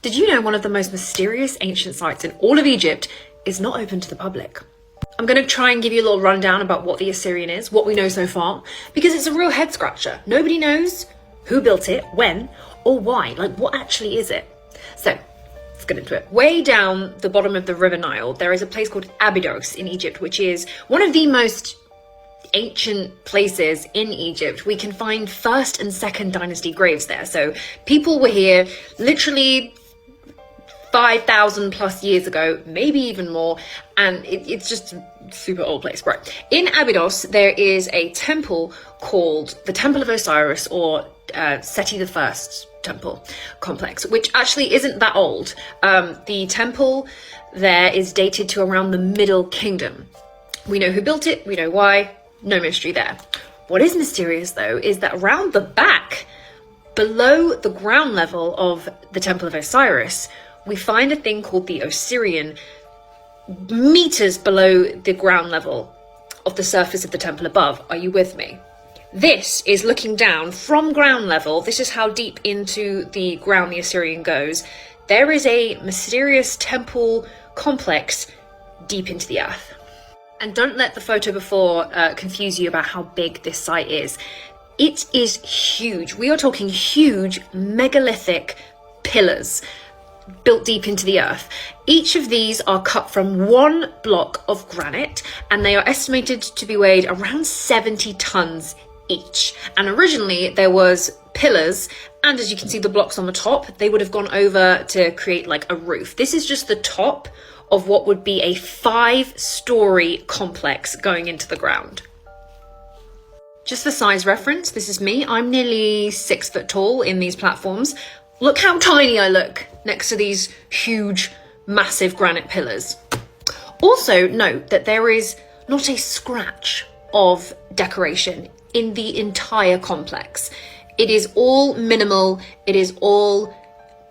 Did you know one of the most mysterious ancient sites in all of Egypt is not open to the public? I'm going to try and give you a little rundown about what the Assyrian is, what we know so far, because it's a real head scratcher. Nobody knows who built it, when, or why. Like, what actually is it? So, let's get into it. Way down the bottom of the River Nile, there is a place called Abidos in Egypt, which is one of the most ancient places in Egypt. We can find 1st and 2nd dynasty graves there. So people were here literally 5,000 plus years ago, maybe even more, and it's just a super old place. Right. In Abydos, there is a temple called the Temple of Osiris, or Seti the First temple complex, which actually isn't that old. The temple there is dated to around the Middle Kingdom. We know who built it, we know why, no mystery there. What is mysterious though is that around the back, below the ground level of the Temple of Osiris, we find a thing called the Osirian, meters below the ground level of the surface of the temple above. Are you with me? This is looking down from ground level. This is how deep into the ground the Assyrian goes. There is a mysterious temple complex deep into the earth. And don't let the photo before confuse you about how big this site is. It is huge. We are talking huge megalithic pillars built deep into the earth. Each of these are cut from one block of granite, and they are estimated to be weighed around 70 tons each. And originally there was pillars, and as you can see the blocks on the top, they would have gone over to create like a roof. This is just the top of what would be a 5-story complex going into the ground. Just for size reference, this is me. I'm nearly 6 foot tall in these platforms. Look how tiny I look next to these huge, massive granite pillars. Also note that there is not a scratch of decoration in the entire complex. It is all minimal, it is all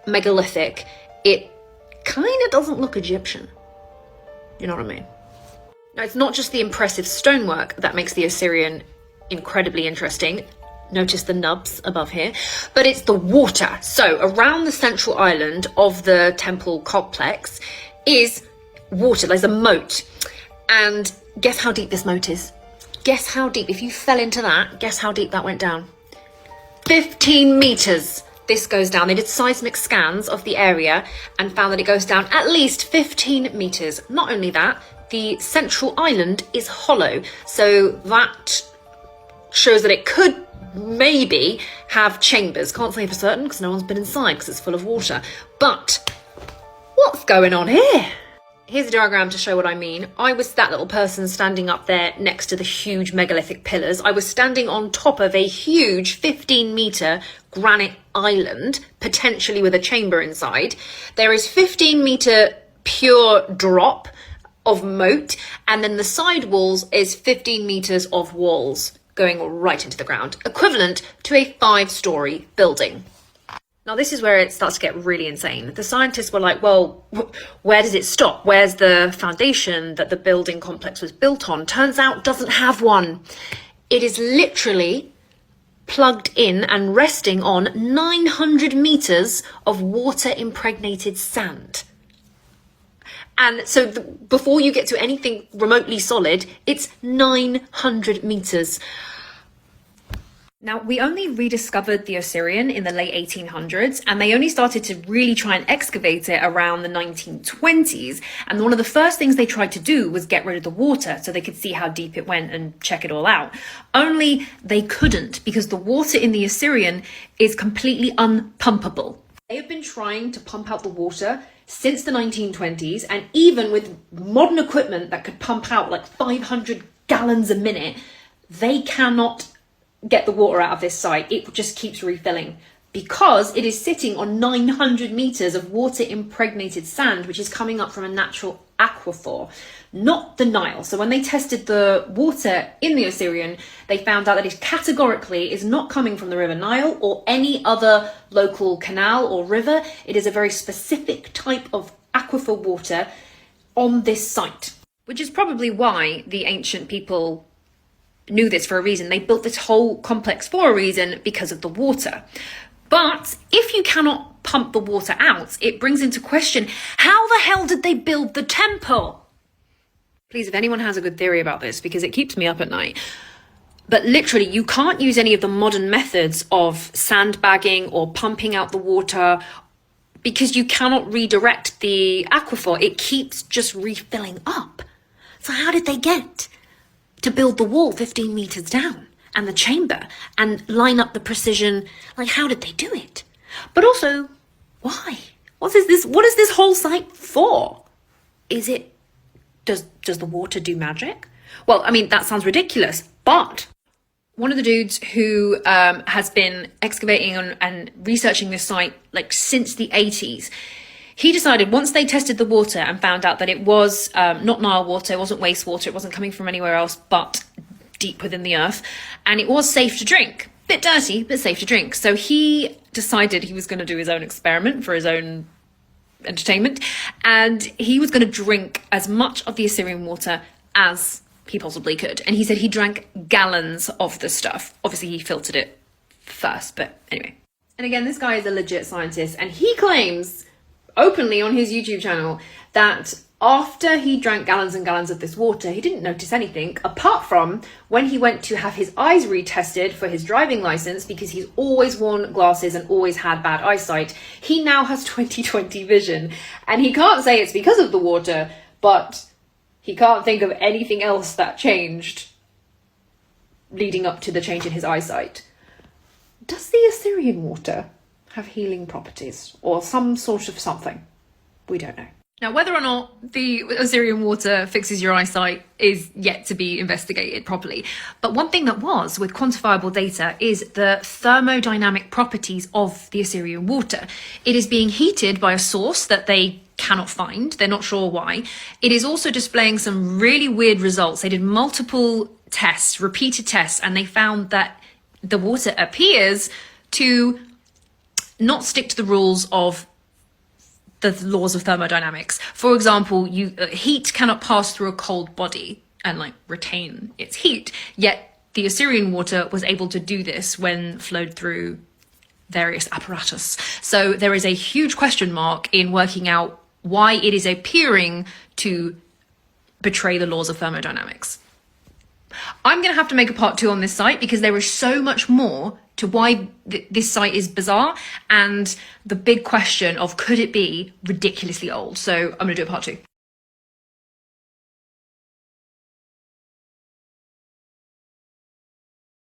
megalithic. It kind of doesn't look Egyptian. You know what I mean? Now, it's not just the impressive stonework that makes the Assyrian incredibly interesting. Notice the nubs above here, but it's the water. So around the central island of the temple complex is water. There's a moat, and guess how deep this moat is? Guess how deep? If you fell into that, guess how deep that went down? 15 meters. This goes down. They did seismic scans of the area and found that it goes down at least 15 meters. Not only that, the central island is hollow, so that shows that it could maybe have chambers. Can't say for certain because no one's been inside because it's full of water. But what's going on here? Here's a diagram to show what I mean. I was that little person standing up there next to the huge megalithic pillars. I was standing on top of a huge 15-meter granite island, potentially with a chamber inside. There is 15-meter pure drop of moat, and then the side walls is 15 meters of walls going right into the ground, equivalent to a 5-story building. Now, this is where it starts to get really insane. The scientists were like, well, where does it stop? Where's the foundation that the building complex was built on? Turns out doesn't have one. It is literally plugged in and resting on 900 meters of water impregnated sand. And so before you get to anything remotely solid, it's 900 meters. Now, we only rediscovered the Assyrian in the late 1800s, and they only started to really try and excavate it around the 1920s. And one of the first things they tried to do was get rid of the water so they could see how deep it went and check it all out. Only they couldn't, because the water in the Assyrian is completely unpumpable. They have been trying to pump out the water since the 1920s, and even with modern equipment that could pump out like 500 gallons a minute, they cannot get the water out of this site. It just keeps refilling because it is sitting on 900 meters of water impregnated sand, which is coming up from a natural aquifer, not the Nile. So when they tested the water in the Assyrian, they found out that it categorically is not coming from the River Nile or any other local canal or river. It is a very specific type of aquifer water on this site, which is probably why the ancient people knew this for a reason. They built this whole complex for a reason, because of the water. But if you cannot pump the water out, it brings into question, how the hell did they build the temple? Please, if anyone has a good theory about this, because it keeps me up at night. But literally, you can't use any of the modern methods of sandbagging or pumping out the water because you cannot redirect the aquifer. It keeps just refilling up. So how did they get to build the wall 15 meters down and the chamber and line up the precision? Like, how did they do it? But also, why? What is this whole site for? Does the water do magic? Well, I mean, that sounds ridiculous, but one of the dudes who has been excavating and researching this site like since the 80s, he decided once they tested the water and found out that it was not Nile water, it wasn't wastewater, it wasn't coming from anywhere else but deep within the earth, and it was safe to drink. Bit dirty, but safe to drink. So he decided he was going to do his own experiment for his own entertainment, and he was going to drink as much of the Assyrian water as he possibly could. And he said he drank gallons of the stuff. Obviously, he filtered it first, but anyway. And again, this guy is a legit scientist, and he claims openly on his YouTube channel that after he drank gallons and gallons of this water, he didn't notice anything, apart from when he went to have his eyes retested for his driving license, because he's always worn glasses and always had bad eyesight. He now has 20/20 vision, and he can't say it's because of the water, but he can't think of anything else that changed leading up to the change in his eyesight. Does the Assyrian water have healing properties or some sort of something? We don't know. Now, whether or not the Assyrian water fixes your eyesight is yet to be investigated properly. But one thing that was with quantifiable data is the thermodynamic properties of the Assyrian water. It is being heated by a source that they cannot find. They're not sure why. It is also displaying some really weird results. They did multiple tests, repeated tests, and they found that the water appears to not stick to the rules of the laws of thermodynamics. For example, heat cannot pass through a cold body and like retain its heat, yet the Assyrian water was able to do this when flowed through various apparatus. So there is a huge question mark in working out why it is appearing to betray the laws of thermodynamics. I'm going to have to make a part 2 on this site because there is so much more to why this site is bizarre and the big question of could it be ridiculously old. So I'm going to do a part 2.